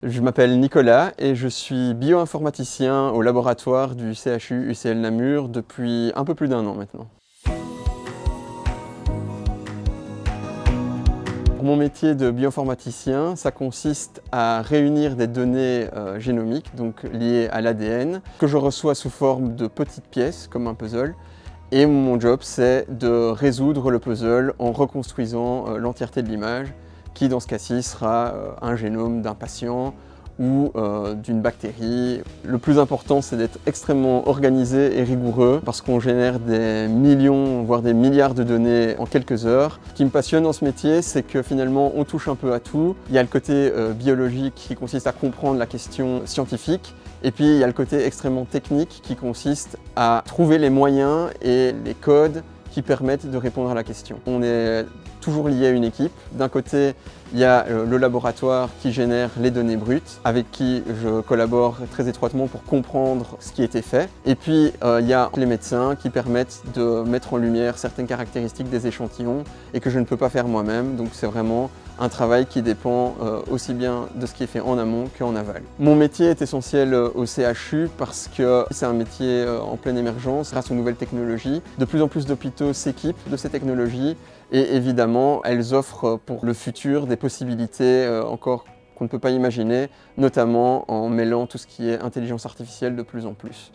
Je m'appelle Nicolas et je suis bioinformaticien au laboratoire du CHU UCL Namur depuis un peu plus d'1 an maintenant. Mon métier de bioinformaticien, ça consiste à réunir des données génomiques, donc liées à l'ADN, que je reçois sous forme de petites pièces, comme un puzzle. Et mon job, c'est de résoudre le puzzle en reconstruisant l'entièreté de l'image, qui dans ce cas-ci sera un génome d'un patient ou d'une bactérie. Le plus important, c'est d'être extrêmement organisé et rigoureux parce qu'on génère des millions, voire des milliards de données en quelques heures. Ce qui me passionne dans ce métier, c'est que finalement, on touche un peu à tout. Il y a le côté biologique qui consiste à comprendre la question scientifique. Et puis, il y a le côté extrêmement technique qui consiste à trouver les moyens et les codes qui permettent de répondre à la question. On est toujours lié à une équipe. D'un côté, il y a le laboratoire qui génère les données brutes, avec qui je collabore très étroitement pour comprendre ce qui a été fait. Et puis, il y a les médecins qui permettent de mettre en lumière certaines caractéristiques des échantillons et que je ne peux pas faire moi-même. Donc c'est vraiment un travail qui dépend aussi bien de ce qui est fait en amont qu'en aval. Mon métier est essentiel au CHU parce que c'est un métier en pleine émergence grâce aux nouvelles technologies. De plus en plus d'hôpitaux s'équipent de ces technologies et évidemment, elles offrent pour le futur des possibilités encore qu'on ne peut pas imaginer, notamment en mêlant tout ce qui est intelligence artificielle de plus en plus.